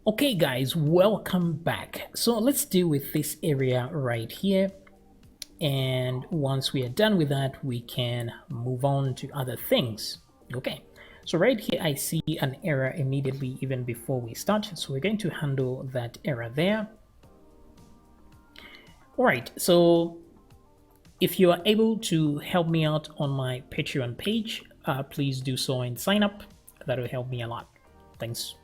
Okay guys, welcome back. So let's deal with this area right here, and once we are done with that we can move on to other things. Okay, so right here I see an error immediately even before we start, so we're going to handle that error there. All right, so if you are able to help me out on my Patreon page, please do so and sign up. That will help me a lot. Thanks.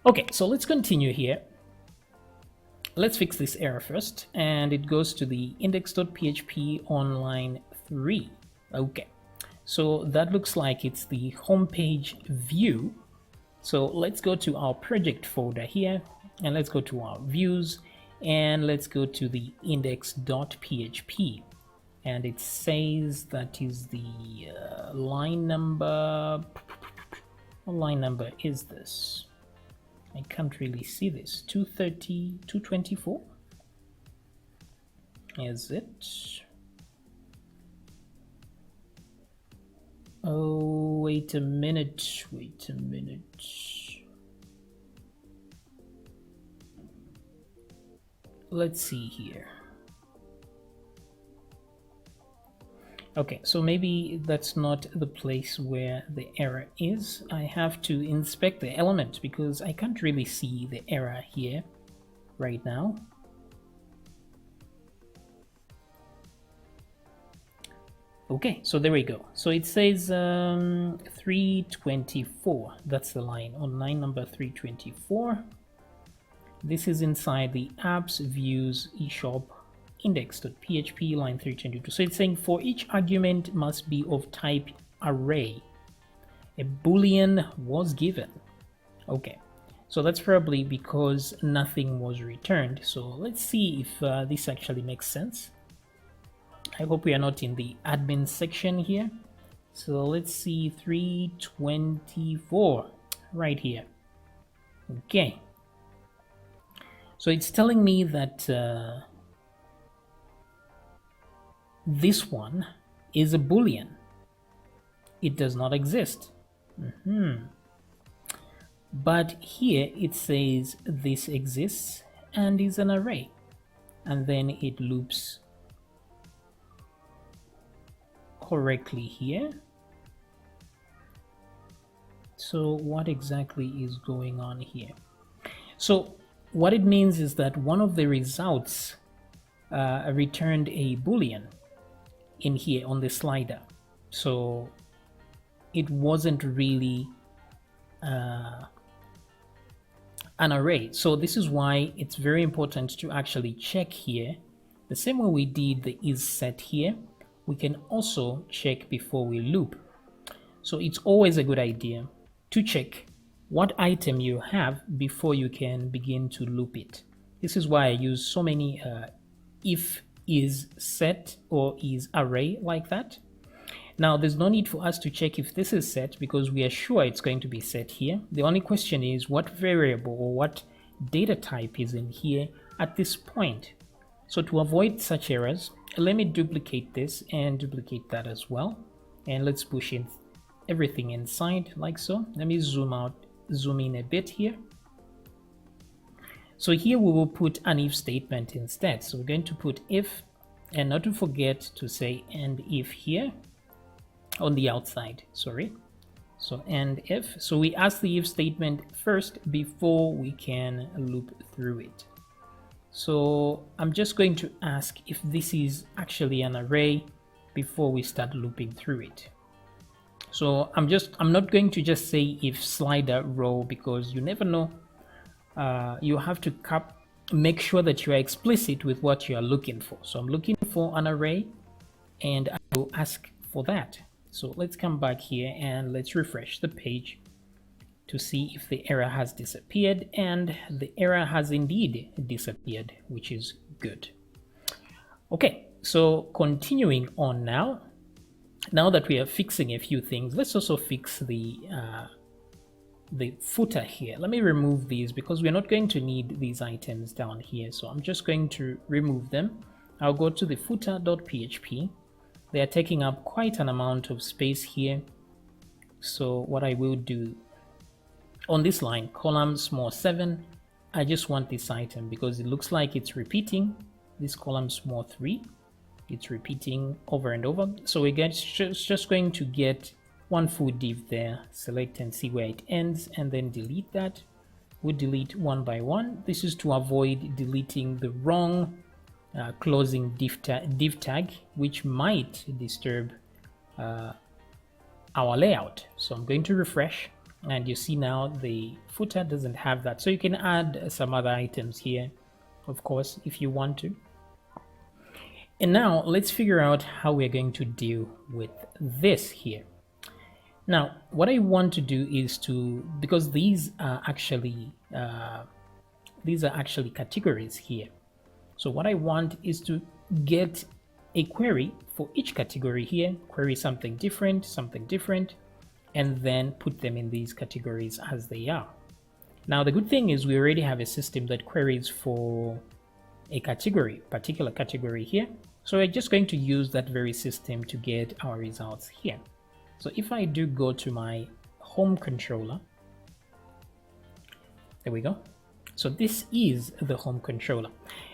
Okay, so let's continue here. Let's fix this error first, and it goes to the index.php on line 3. Okay, so that looks like it's the homepage view. So let's go to our project folder here, and let's go to our views, and let's go to the index.php, and it says that is the line number. What line number is this? I can't really see this. 230, 224? Is it? Oh, wait a minute. Let's see here. Okay, so maybe that's not the place where the error is. I have to inspect the element because I can't really see the error here right now. Okay, so there we go. So it says 324. That's the line on line number 324. This is inside the apps views eShop index.php line 322. So it's saying for each argument must be of type array. A boolean was given. Okay, so that's probably because nothing was returned. So let's see if this actually makes sense. I hope we are not in the admin section here. So let's see 324 right here. Okay, so it's telling me that this one is a boolean. It does not exist. But here it says this exists and is an array, and then it loops correctly here. So what exactly is going on here? So what it means is that one of the results returned a boolean in here on the slider, so it wasn't really an array. So this is why it's very important to actually check here. The same way we did the is set here, we can also check before we loop. So it's always a good idea to check what item you have before you can begin to loop it. This is why I use so many if is set or is array like that. Now there's no need for us to check if this is set because we are sure it's going to be set here. The only question is what variable or what data type is in here at this point. So to avoid such errors, let me duplicate this and duplicate that as well, and let's push in everything inside like so. Let me zoom in a bit here. So here we will put an if statement instead. So we're going to put if, and not to forget to say and if here on the outside, sorry. So and if, so we ask the if statement first before we can loop through it. So I'm just going to ask if this is actually an array before we start looping through it. So I'm not going to just say if slider row because you never know. You have to make sure that you are explicit with what you are looking for. So I'm looking for an array and I will ask for that. So let's come back here and let's refresh the page to see if the error has disappeared, and the error has indeed disappeared, which is good. Okay, so continuing on now that we are fixing a few things, let's also fix the footer here. Let me remove these because we're not going to need these items down here, so I'm just going to remove them. I'll go to the footer.php. They are taking up quite an amount of space here, so what I will do, on this line, column small 7, I just want this item because it looks like it's repeating. This column small 3, it's repeating over and over. So we get just going to get one full div there, select and see where it ends, and then delete that. We'll delete one by one. This is to avoid deleting the wrong closing div tag, which might disturb our layout. So I'm going to refresh, and you see now the footer doesn't have that. So you can add some other items here, of course, if you want to. And now let's figure out how we're going to deal with this here. Now, what I want to do is to, because these are actually categories here. So what I want is to get a query for each category here, query something different, and then put them in these categories as they are. Now, the good thing is we already have a system that queries for a particular category here. So we're just going to use that very system to get our results here. So if I do go to my home controller, there we go. So this is the home controller.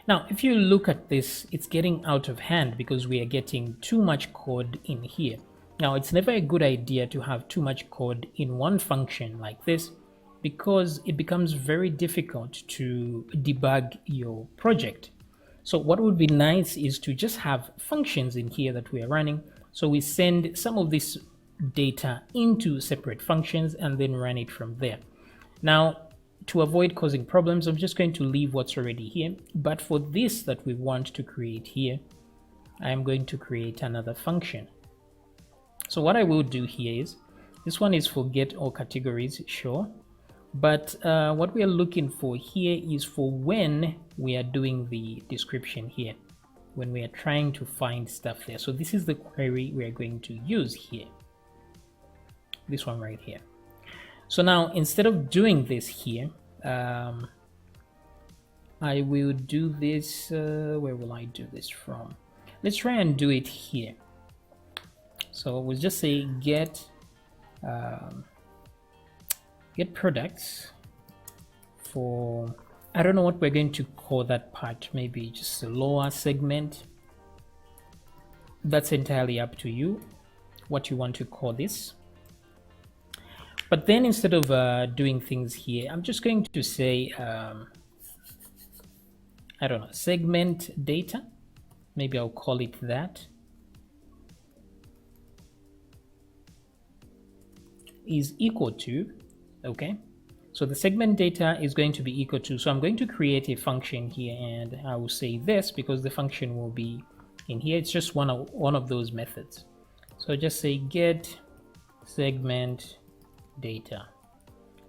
Now, if you look at this, it's getting out of hand because we are getting too much code in here. Now, it's never a good idea to have too much code in one function like this, because it becomes very difficult to debug your project. So what would be nice is to just have functions in here that we are running. So we send some of this data into separate functions and then run it from there. Now, to avoid causing problems, I'm just going to leave what's already here. But for this that we want to create here, I am going to create another function. So what I will do here is, this one is for get all categories, sure. But what we are looking for here is for when we are doing the description here, when we are trying to find stuff there. So this is the query we are going to use here. This one right here. So now, instead of doing this here, I will do this, where will I do this from? Let's try and do it here. So we'll just say get products for, I don't know what we're going to call that part, maybe just a lower segment. That's entirely up to you, what you want to call this. But then instead of doing things here, I'm just going to say, I don't know, segment data. Maybe I'll call it that. Is equal to, okay. So the segment data is going to be equal to, so I'm going to create a function here, and I will say this because the function will be in here. It's just one of those methods. So just say get segment data.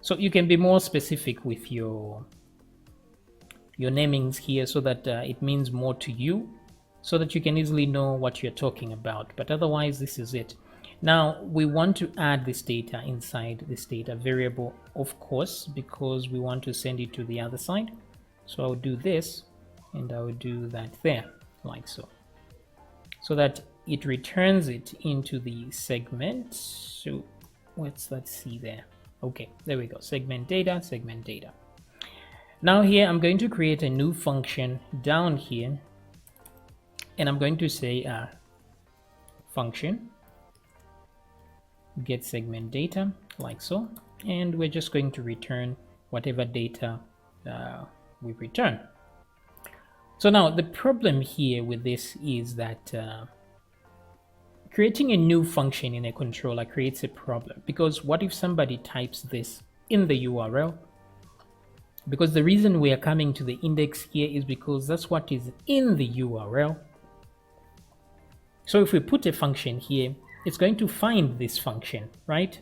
So you can be more specific with your namings here so that it means more to you, so that you can easily know what you're talking about. But otherwise, this is it. Now we want to add this data inside this data variable, of course, because we want to send it to the other side. So I'll do this, and I'll do that there, like so, so that it returns it into the segment. So let's see there. Okay, there we go. Segment data, segment data. Now here I'm going to create a new function down here, and I'm going to say function get segment data, like so, and we're just going to return whatever data we return. So now the problem here with this is that creating a new function in a controller creates a problem, because what if somebody types this in the URL? Because the reason we are coming to the index here is because that's what is in the URL. So if we put a function here, it's going to find this function, right?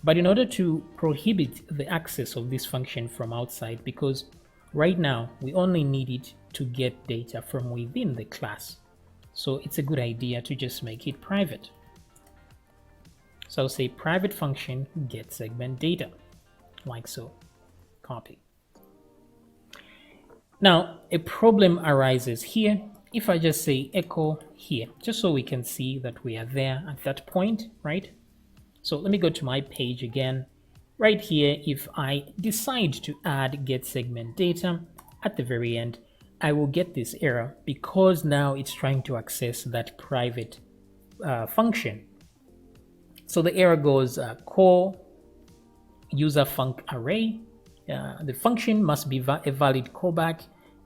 But in order to prohibit the access of this function from outside, because right now we only need it to get data from within the class, so it's a good idea to just make it private. So I'll say private function get segment data, like so. Copy. Now a problem arises here if I just say echo here, just so we can see that we are there at that point, right? So let me go to my page again, right here, if I decide to add get segment data at the very end, I will get this error because now it's trying to access that private function. So the error goes core user func array. The function must be a valid callback,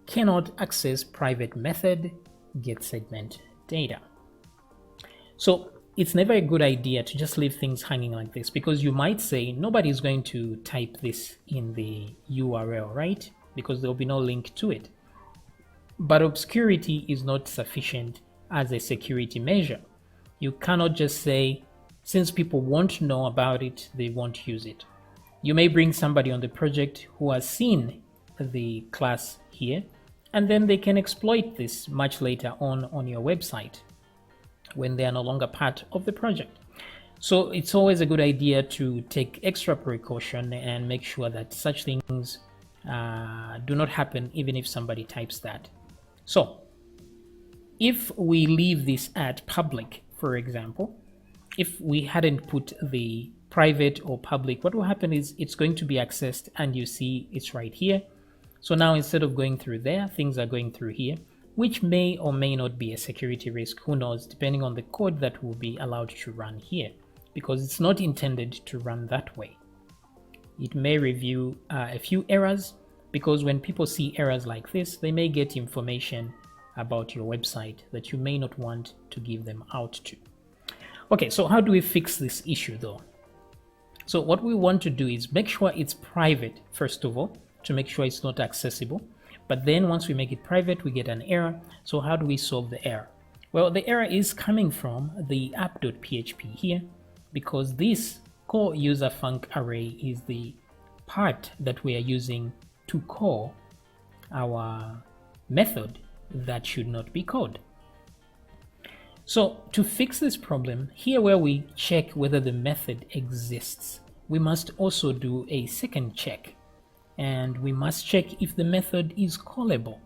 cannot access private method get segment data. So it's never a good idea to just leave things hanging like this, because you might say nobody's going to type this in the URL, right? Because there'll be no link to it. But obscurity is not sufficient as a security measure. You cannot just say, since people won't know about it, they won't use it. You may bring somebody on the project who has seen the class here, and then they can exploit this much later on your website when they are no longer part of the project. So it's always a good idea to take extra precaution and make sure that such things do not happen, even if somebody types that. So if we leave this at public, for example, if we hadn't put the private or public, what will happen is it's going to be accessed, and you see it's right here. So now instead of going through there, things are going through here, which may or may not be a security risk, who knows, depending on the code that will be allowed to run here, because it's not intended to run that way. It may review a few errors, because when people see errors like this, they may get information about your website that you may not want to give them out to. Okay, so how do we fix this issue though? So what we want to do is make sure it's private, first of all, to make sure it's not accessible. But then once we make it private, we get an error. So how do we solve the error? Well, the error is coming from the app.php here, because this core user func array is the part that we are using to call our method that should not be called. So to fix this problem, here where we check whether the method exists, we must also do a second check, and we must check if the method is callable.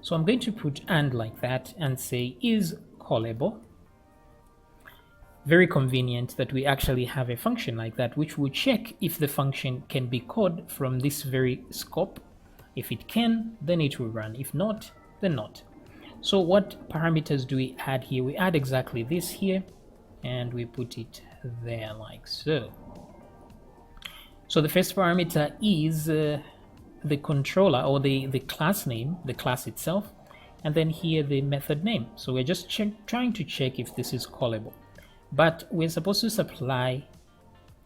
So I'm going to put and like that and say is callable. Very convenient that we actually have a function like that, which will check if the function can be called from this very scope. If it can, then it will run. If not, then not. So what parameters do we add here? We add exactly this here, and we put it there like so. So the first parameter is the controller, or the class name, the class itself, and then here the method name. So we're just trying to check if this is callable. But we're supposed to supply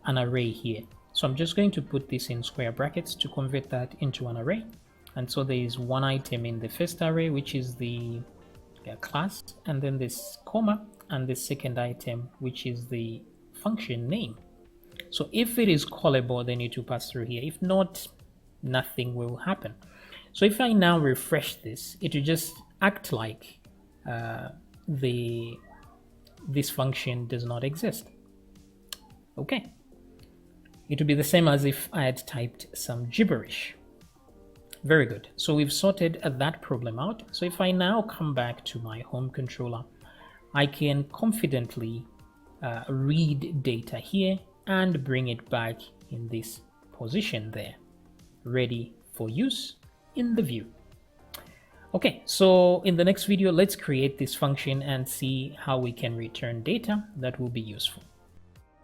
an array here. So I'm just going to put this in square brackets to convert that into an array. And so there is one item in the first array, which is the class, and then this comma, and the second item, which is the function name. So if it is callable, they need to pass through here. If not, nothing will happen. So if I now refresh this, it will just act like this function does not exist. Okay. It would be the same as if I had typed some gibberish. Very good. So we've sorted that problem out. So if I now come back to my home controller, I can confidently read data here and bring it back in this position there, ready for use in the view. Okay, so in the next video, let's create this function and see how we can return data that will be useful.